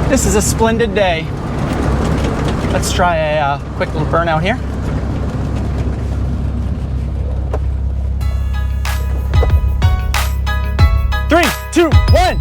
This is a splendid day. Let's try a quick little burnout here. Three, two, one.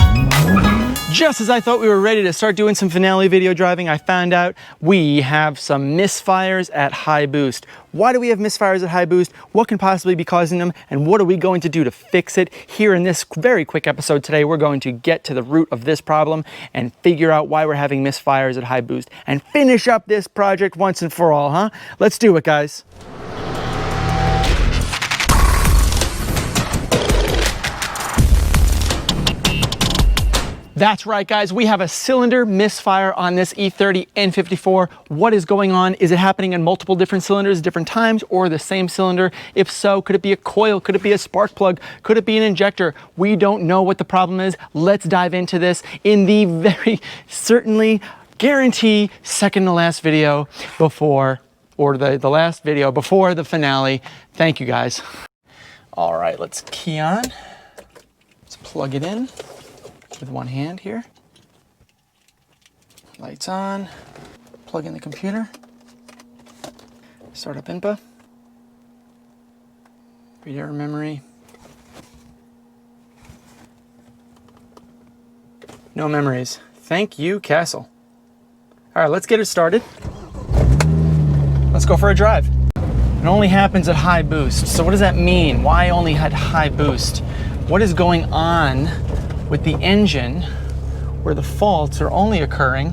Just as I thought we were ready to start doing some finale video driving, I found out we have some misfires at high boost. Why do we have misfires at high boost? What can possibly be causing them? And what are we going to do to fix it? Here in this very quick episode today, we're going to get to the root of this problem and figure out why we're having misfires at high boost and finish up this project once and for all, huh? Let's do it, guys. That's right, guys. We have a cylinder misfire on this E30 N54. What is going on? Is it happening in multiple different cylinders at different times or the same cylinder? If so, could it be a coil? Could it be a spark plug? Could it be an injector? We don't know what the problem is. Let's dive into this in the very certainly guarantee second to last video before, or the last video before the finale. Thank you, guys. All right, let's key on. Let's plug it in with one hand here. Lights on. Plug in the computer. Start up INPA. Read error memory. No memories. Thank you, Castle. All right, let's get it started. Let's go for a drive. It only happens at high boost. So what does that mean? Why only at high boost? What is going on with the engine where the faults are only occurring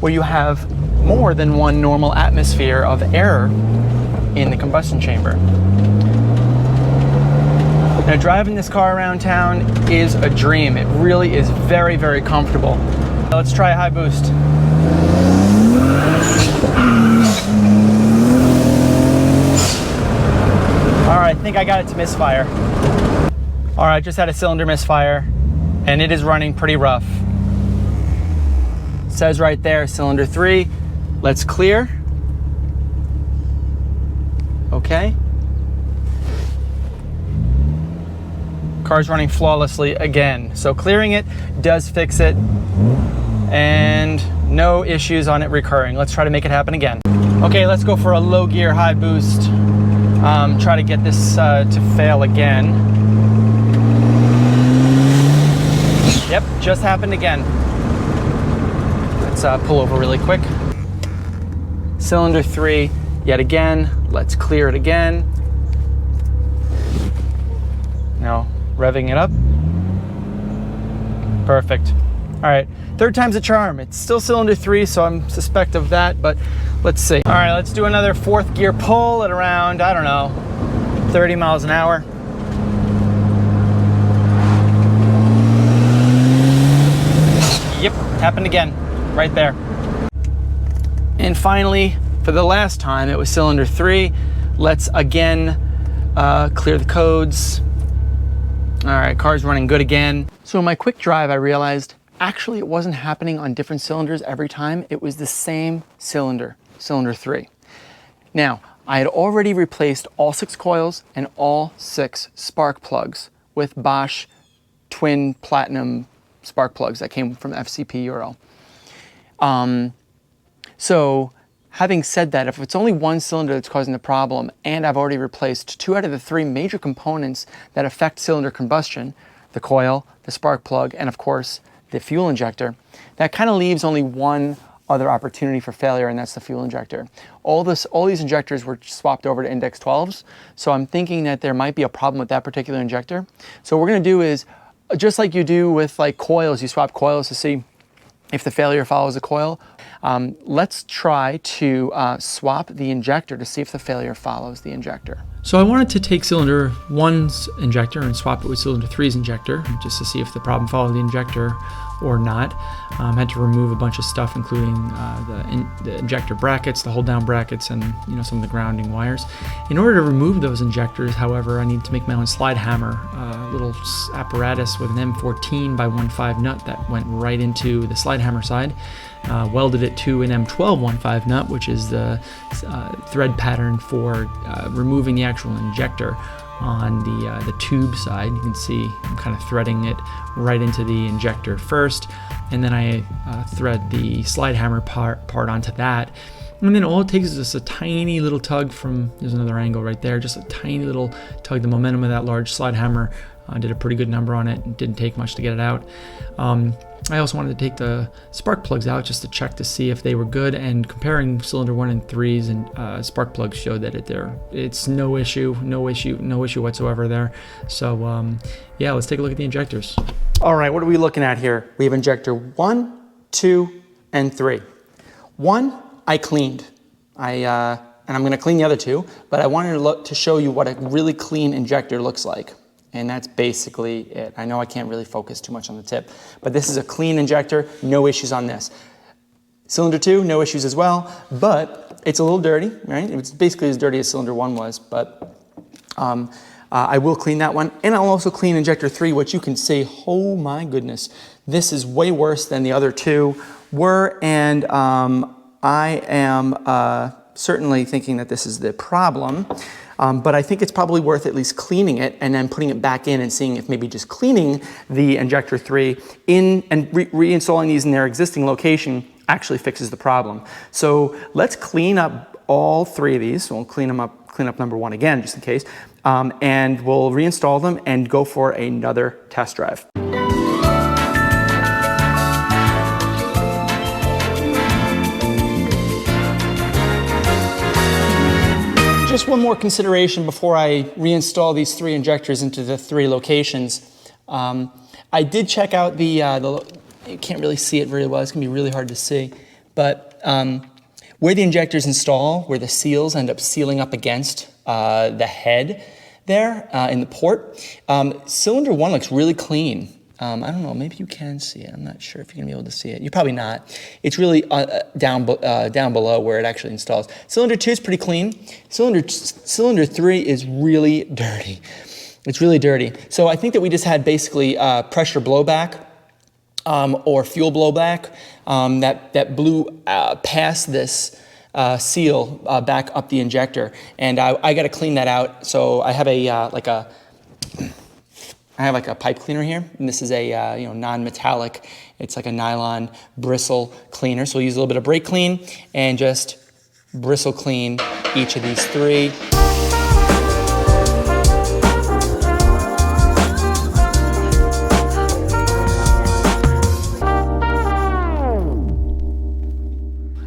where you have more than one normal atmosphere of air in the combustion chamber? Now, driving this car around town is a dream. It really is very, very comfortable. Let's try a high boost. All right, I think I got it to misfire. All right, just had a cylinder misfire, and it is running pretty rough. It says right there, cylinder 3. Let's clear. Okay. Car's running flawlessly again. So clearing it does fix it, and no issues on it recurring. Let's try to make it happen again. Okay, let's go for a low gear, high boost. Try to get this to fail again. Yep, just happened again. Let's pull over really quick. Cylinder 3, yet again. Let's clear it again. Now, revving it up. Perfect. All right, third time's a charm. It's still cylinder 3, so I'm suspect of that, but let's see. All right, let's do another fourth gear pull at around, I don't know, 30 miles an hour. Yep, happened again, right there. And finally, for the last time, it was cylinder 3. Let's again clear the codes. All right, car's running good again. So in my quick drive, I realized actually it wasn't happening on different cylinders every time. It was the same cylinder, cylinder 3. Now, I had already replaced all 6 coils and all 6 spark plugs with Bosch twin platinum spark plugs that came from FCP Euro. So having said that, if it's only one cylinder that's causing the problem, and I've already replaced 2 out of the 3 major components that affect cylinder combustion, the coil, the spark plug, and of course the fuel injector, that kind of leaves only one other opportunity for failure, and that's the fuel injector. All these injectors were swapped over to Index 12s, so I'm thinking that there might be a problem with that particular injector. So what we're going to do is, just like you do with like coils, you swap coils to see if the failure follows the coil. Let's try to swap the injector to see if the failure follows the injector. So I wanted to take cylinder 1's injector and swap it with cylinder 3's injector, just to see if the problem followed the injector or not. Had to remove a bunch of stuff, including the injector brackets, the hold down brackets, and some of the grounding wires. In order to remove those injectors, however, I needed to make my own slide hammer, a little apparatus with an M14 by 1.5 nut that went right into the slide hammer side. Welded it to an M12 1.5 nut, which is the thread pattern for removing the actual injector on the tube side. You can see I'm kind of threading it right into the injector first, and then I thread the slide hammer part onto that. And then all it takes is just a tiny little tug from, there's another angle right there, just a tiny little tug. The momentum of that large slide hammer did a pretty good number on it. It didn't take much to get it out. I also wanted to take the spark plugs out just to check to see if they were good, and comparing cylinder 1 and 3s and spark plugs showed that it's no issue whatsoever there. So yeah, let's take a look at the injectors. All right, what are we looking at here? We have injector 1, 2, and 3. 1, I cleaned. And I'm gonna clean the other 2, but I wanted to show you what a really clean injector looks like. And that's basically it. I know I can't really focus too much on the tip, but this is a clean injector, no issues on this. Cylinder 2, no issues as well, but it's a little dirty, right? It's basically as dirty as cylinder 1 was, but I will clean that one. And I'll also clean injector 3, which you can see, oh my goodness, this is way worse than the other 2 were, and I am certainly thinking that this is the problem. But I think it's probably worth at least cleaning it and then putting it back in and seeing if maybe just cleaning the injector 3 in and reinstalling these in their existing location actually fixes the problem. So let's clean up all 3 of these. So we'll clean up number 1 again, just in case, and we'll reinstall them and go for another test drive. Just one more consideration before I reinstall these 3 injectors into the 3 locations. I did check out you can't really see it very well, it's gonna be really hard to see, but where the injectors install, where the seals end up sealing up against the head there in the port, cylinder 1 looks really clean. I don't know, maybe you can see it. I'm not sure if you're gonna be able to see it. You're probably not. It's really down below where it actually installs. Cylinder 2 is pretty clean. Cylinder 3 is really dirty. It's really dirty. So I think that we just had basically pressure blowback or fuel blowback that blew past this seal back up the injector. And I gotta clean that out. So I have I have like a pipe cleaner here, and this is a non-metallic. It's like a nylon bristle cleaner. So we'll use a little bit of brake clean and just bristle clean each of these 3.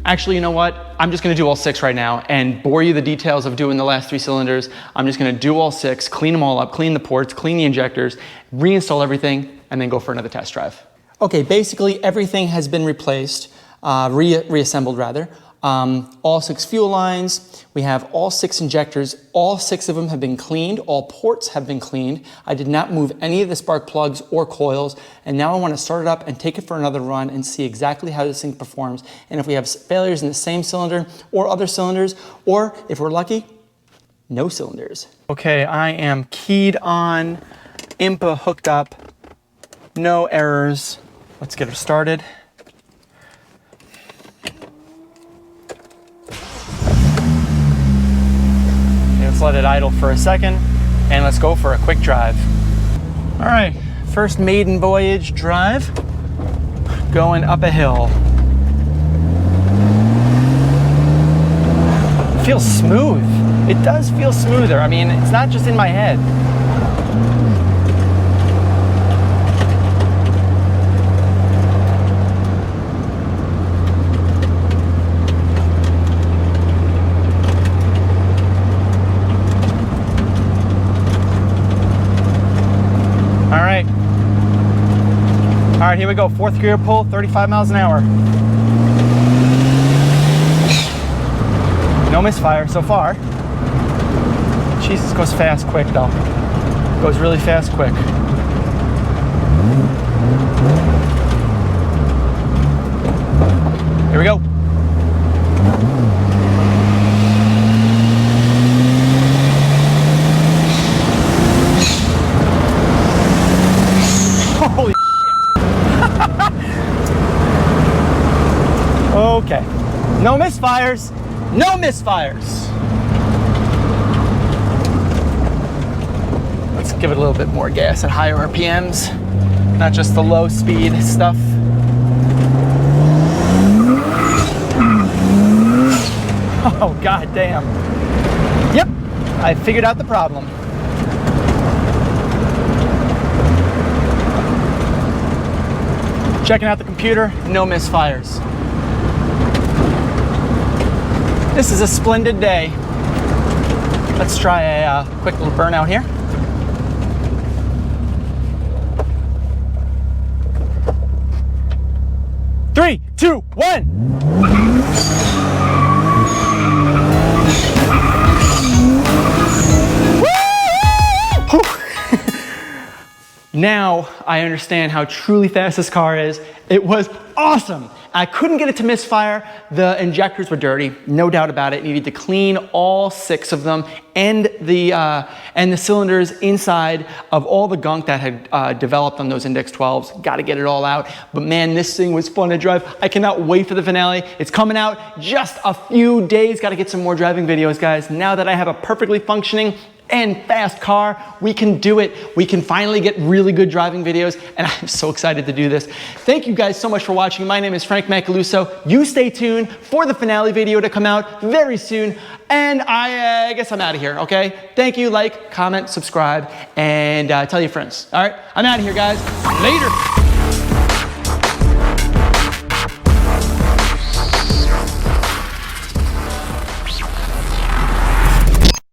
Actually, you know what? I'm just gonna do all 6 right now and bore you the details of doing the last 3 cylinders. I'm just gonna do all 6, clean them all up, clean the ports, clean the injectors, reinstall everything, and then go for another test drive. Okay, basically everything has been replaced, reassembled rather. All 6 fuel lines, we have all 6 injectors, all 6 of them have been cleaned, all ports have been cleaned. I did not move any of the spark plugs or coils, and now I want to start it up and take it for another run and see exactly how this thing performs, and if we have failures in the same cylinder or other cylinders, or if we're lucky, no cylinders. Okay, I am keyed on, IMPA hooked up, no errors. Let's get her started. Let's let it idle for a second, and let's go for a quick drive. All right, first maiden voyage drive, going up a hill. It feels smooth. It does feel smoother. I mean, it's not just in my head. All right, here we go. 4th gear pull, 35 miles an hour. No misfire so far. Jesus, goes fast quick though. Goes really fast quick. Here we go. Holy okay, no misfires, no misfires. let's give it a little bit more gas at higher RPMs, not just the low speed stuff. Oh, god damn. Yep, I figured out the problem. Checking out the computer, no misfires. This is a splendid day. Let's try a quick little burnout here. Three, two, one. Now I understand how truly fast this car is. It was awesome. I couldn't get it to misfire. The injectors were dirty, no doubt about it. You needed to clean all 6 of them and the cylinders inside of all the gunk that had developed on those Index 12s. Got to get it all out. But man, this thing was fun to drive. I cannot wait for the finale. It's coming out just a few days. Got to get some more driving videos, guys. Now that I have a perfectly functioning and fast car, we can do it. We can finally get really good driving videos, and I'm so excited to do this. Thank you guys so much for watching. My name is Frank Macaluso. You stay tuned for the finale video to come out very soon, and I guess I'm out of here, okay? Thank you, like, comment, subscribe, and tell your friends. All right, I'm out of here, guys. Later.